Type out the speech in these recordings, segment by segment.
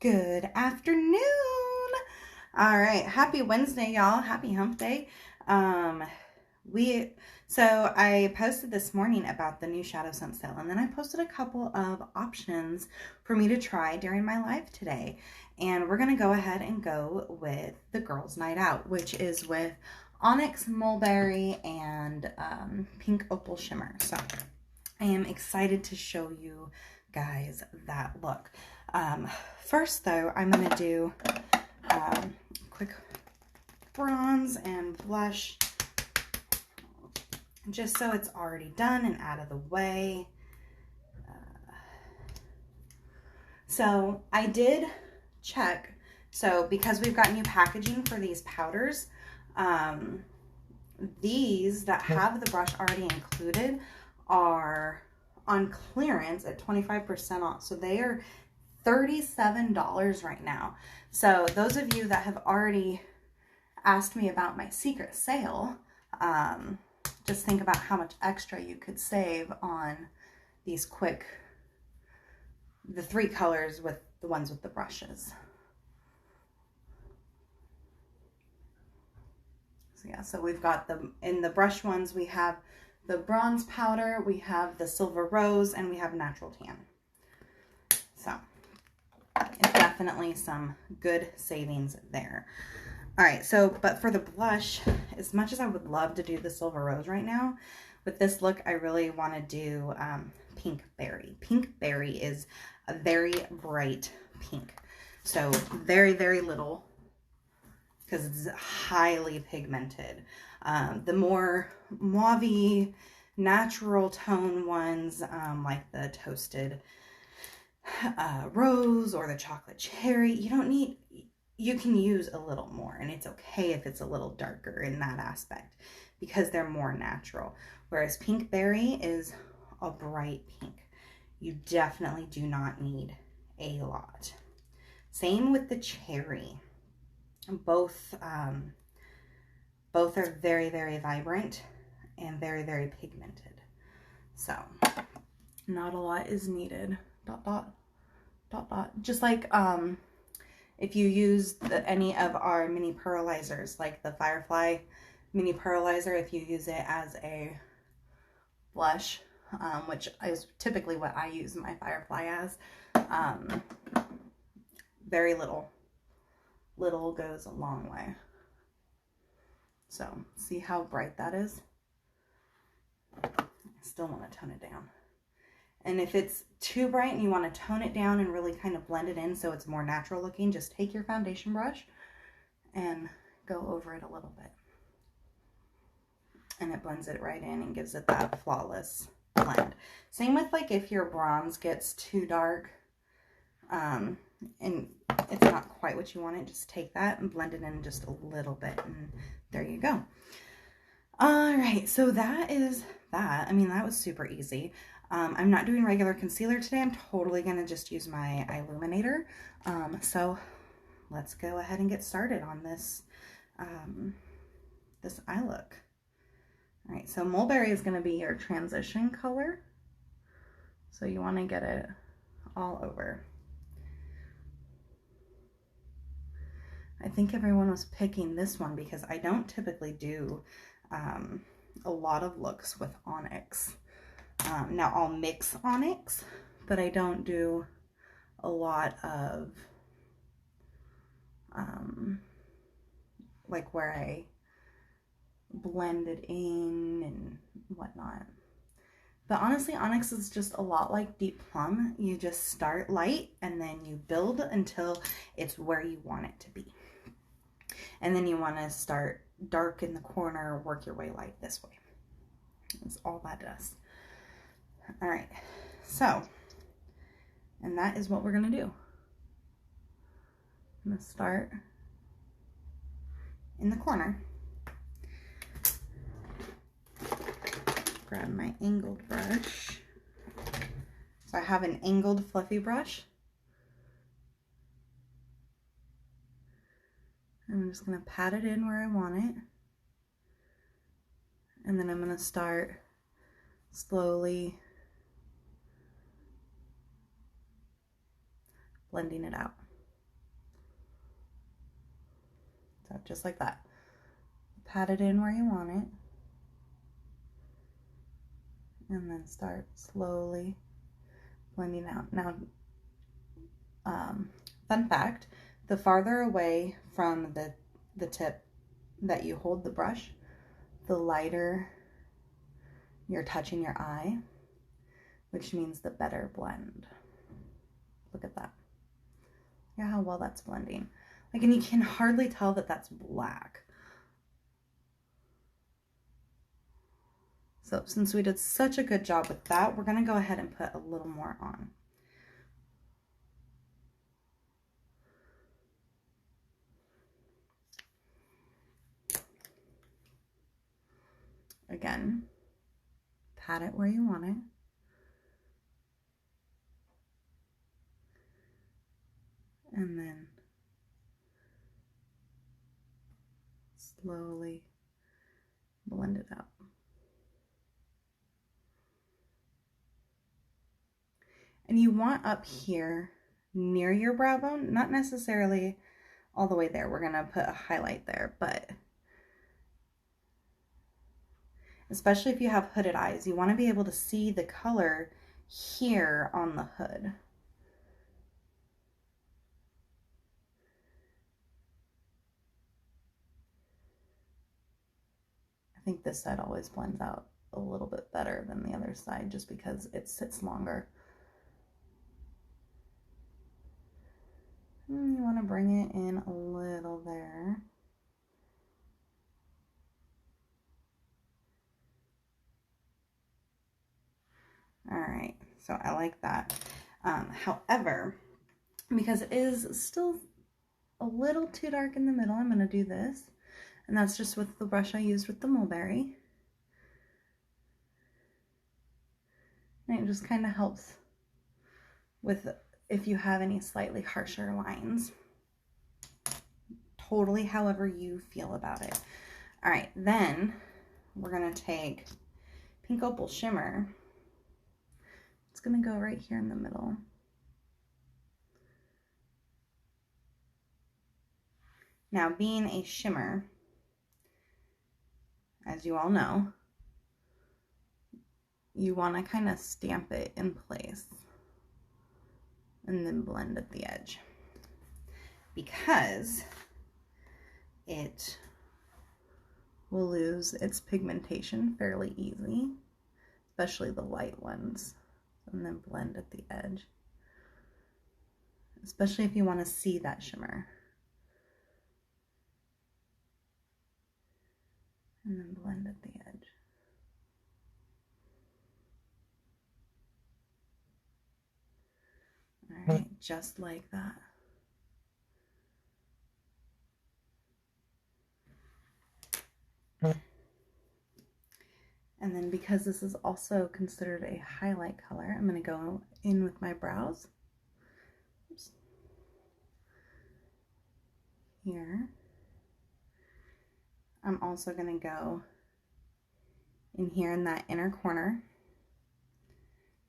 Good afternoon. All right, happy Wednesday, y'all. Happy hump day. So I posted this morning about the new ShadowSense sale, and then I posted a couple of options for me to try during my live today. And we're gonna go ahead and go with the girls' night out, which is with Onyx, Mulberry, and Pink Opal Shimmer. So I am excited to show you guys that look. First though, I'm going to do quick bronze and blush just so it's already done and out of the way. So I did check, so because we've got new packaging for these powders, these that have the brush already included are on clearance at 25% off. So they are $37 right now. So those of you that have already asked me about my secret sale, just think about how much extra you could save on these the 3 colors with the ones with the brushes. So yeah, so we've got in the brush ones, we have the bronze powder, we have the silver rose, and we have natural tan. So it's definitely some good savings there. All right, so, but for the blush, as much as I would love to do the silver rose right now, with this look, I really want to do pink berry. Pink berry is a very bright pink. So very, very little, because it's highly pigmented. The more mauve-y, natural tone ones, like the toasted rose or the chocolate cherry, you can use a little more, and it's okay if it's a little darker in that aspect because they're more natural. Whereas pink berry is a bright pink. You definitely do not need a lot. Same with the cherry. Both are very, very vibrant and very, very pigmented. So not a lot is needed. ... Just like if you use any of our mini pearlizers, like the Firefly mini pearlizer, if you use it as a blush, which is typically what I use my Firefly as, very little goes a long way. So see how bright that is? I still want to tone it down. And if it's too bright and you want to tone it down and really kind of blend it in so it's more natural looking, just take your foundation brush and go over it a little bit. And it blends it right in and gives it that flawless blend. Same with like if your bronze gets too dark and it's not quite what you want it, just take that and blend it in just a little bit, and there you go. All right, so that is that. I mean, that was super easy. I'm not doing regular concealer today. I'm totally going to just use my Eyeluminator. So let's go ahead and get started on this, this eye look. All right, so Mulberry is going to be your transition color. So you want to get it all over. I think everyone was picking this one because I don't typically do a lot of looks with Onyx. Now I'll mix Onyx, but I don't do a lot of like where I blend it in and whatnot. But honestly, Onyx is just a lot like Deep Plum. You just start light and then you build until it's where you want it to be. And then you want to start dark in the corner, work your way light this way. That's all that does. All right, so, and that is what we're going to do. I'm going to start in the corner. Grab my angled brush. So I have an angled fluffy brush. I'm just going to pat it in where I want it. And then I'm going to start slowly blending it out. just like that. Pat it in where you want it. And then start slowly blending out. Now, fun fact, the farther away from the tip that you hold the brush, the lighter you're touching your eye, which means the better blend. Look at that. Yeah, how well that's blending. Like, and you can hardly tell that that's black. So since we did such a good job with that, we're going to go ahead and put a little more on. Again, pat it where you want it. And then slowly blend it out. And you want up here near your brow bone, not necessarily all the way there. We're gonna put a highlight there, but especially if you have hooded eyes, you want to be able to see the color here on the hood. I think this side always blends out a little bit better than the other side just because it sits longer. You want to bring it in a little there. All right, so I like that. However, because it is still a little too dark in the middle, I'm going to do this. And that's just with the brush I used with the Mulberry. And it just kind of helps with if you have any slightly harsher lines. Totally however you feel about it. All right, then we're going to take Pink Opal Shimmer. It's going to go right here in the middle. Now, being a shimmer, as you all know, you want to kind of stamp it in place and then blend at the edge, because it will lose its pigmentation fairly easy, especially the light ones, and then blend at the edge, especially if you want to see that shimmer. And then blend at the edge. All right, just like that. And then because this is also considered a highlight color, I'm going to go in with my brows. Oops. Here. I'm also going to go in here in that inner corner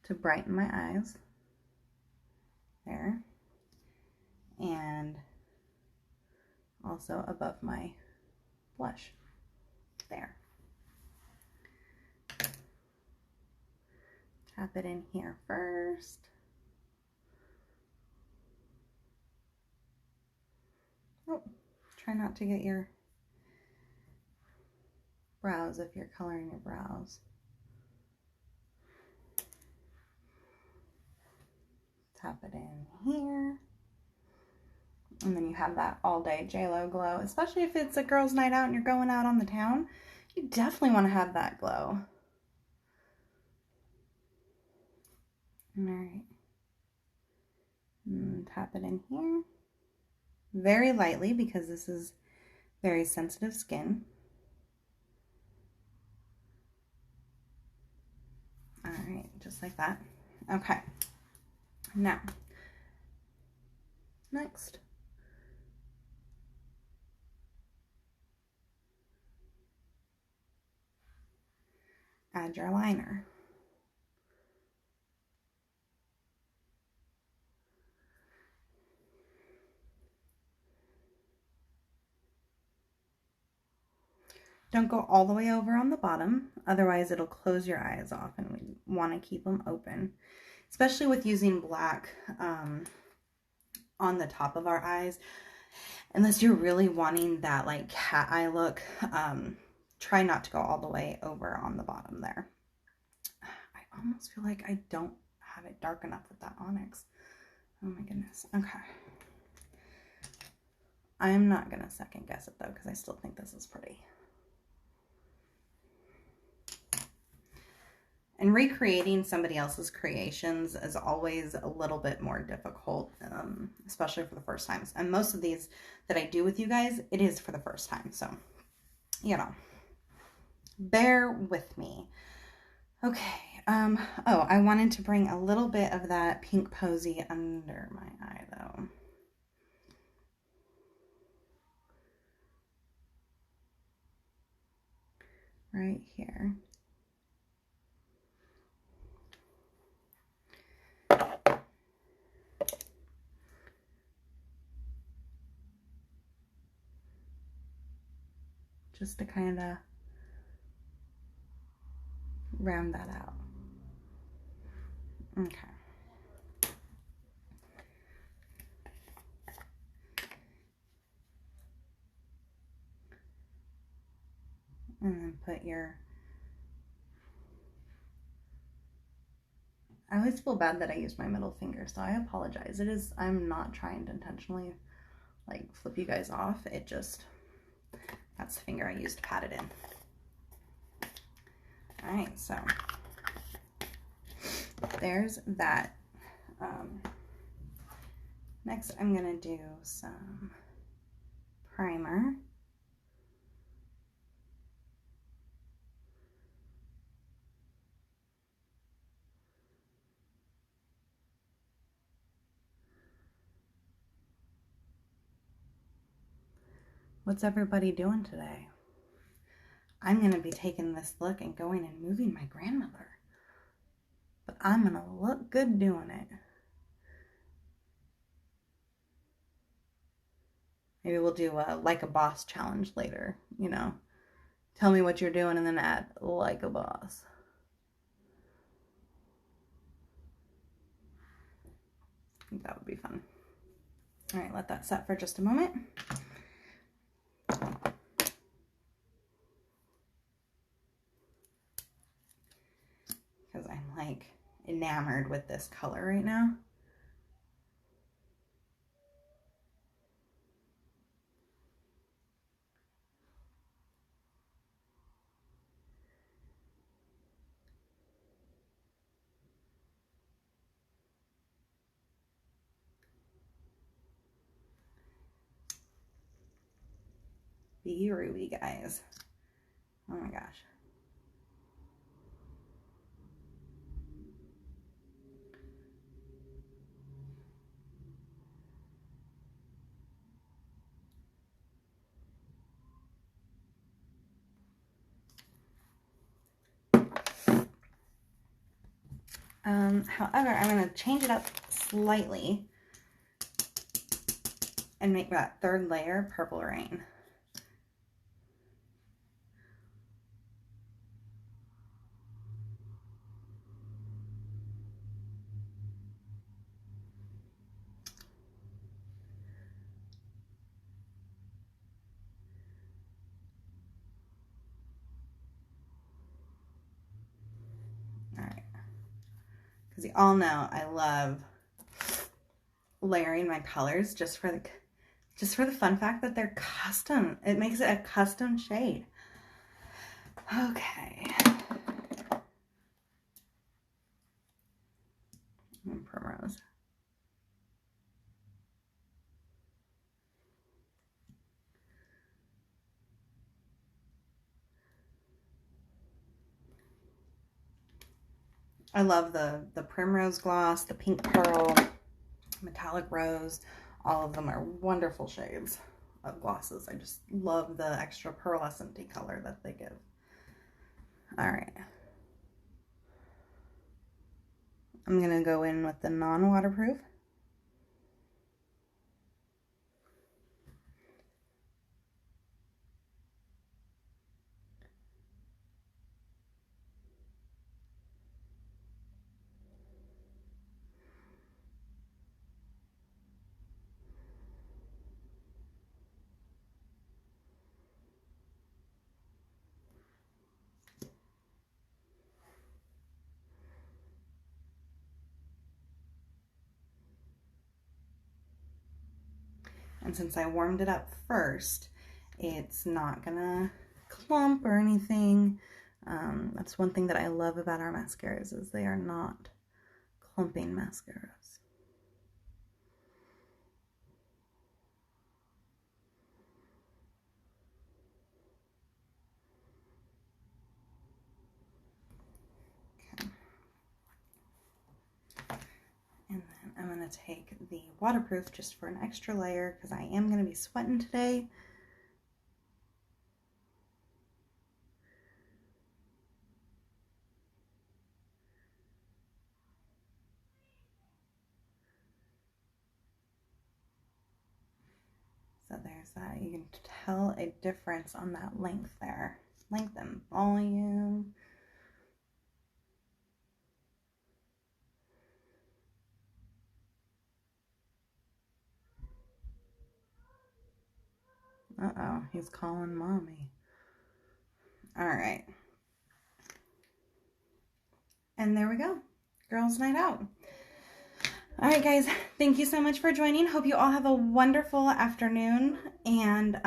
to brighten my eyes. There. And also above my blush. There. Tap it in here first. Oh, try not to get your brows if you're coloring your brows. Tap it in here. And then you have that all day JLo glow, especially if it's a girls' night out and you're going out on the town. You definitely want to have that glow. All right. And tap it in here. Very lightly because this is very sensitive skin. All right, just like that. Okay. Now, next. Add your liner. Don't go all the way over on the bottom, otherwise it'll close your eyes off, and we want to keep them open, especially with using black on the top of our eyes. Unless you're really wanting that like cat eye look, try not to go all the way over on the bottom there. I almost feel like I don't have it dark enough with that Onyx. Oh my goodness. Okay. I'm not going to second guess it though, because I still think this is pretty. And recreating somebody else's creations is always a little bit more difficult, especially for the first times. And most of these that I do with you guys, it is for the first time. So, you know, bear with me. Okay. Oh, I wanted to bring a little bit of that pink posy under my eye though. Right here. Just to kind of round that out. Okay. And then put your, I always feel bad that I use my middle finger, so I apologize. It is, I'm not trying to intentionally like flip you guys off. It just, that's the finger I used to pat it in. All right, so there's that. Next, I'm gonna do some primer. What's everybody doing today? I'm going to be taking this look and going and moving my grandmother. But I'm going to look good doing it. Maybe we'll do a like a boss challenge later, you know. Tell me what you're doing and then add like a boss. I think that would be fun. All right, let that set for just a moment. Because I'm like enamored with this color right now. Be Ruby, guys. Oh my gosh. However, I'm going to change it up slightly and make that third layer Purple Reign. Because you all know I love layering my colors just for the fun fact that they're custom. It makes it a custom shade. Okay. And Primrose. I love the Primrose Gloss, the Pink Pearl, Metallic Rose. All of them are wonderful shades of glosses. I just love the extra pearlescent color that they give. All right. I'm going to go in with the non-waterproof. And since I warmed it up first, it's not gonna clump or anything. That's one thing that I love about our mascaras, is they are not clumping mascaras. Okay. And then I'm gonna take the waterproof just for an extra layer because I am gonna be sweating today. So there's that. You can tell a difference on that length there. Length and volume. Uh-oh, he's calling mommy. All right. And there we go. Girls' night out. All right, guys. Thank you so much for joining. Hope you all have a wonderful afternoon. And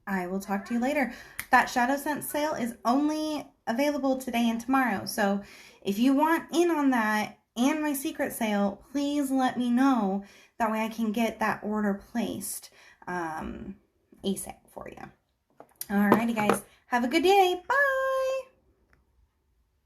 I will talk to you later. That ShadowSense sale is only available today and tomorrow. So if you want in on that and my secret sale, please let me know. That way I can get that order placed ASAP for you. Alrighty, guys. Have a good day. Bye.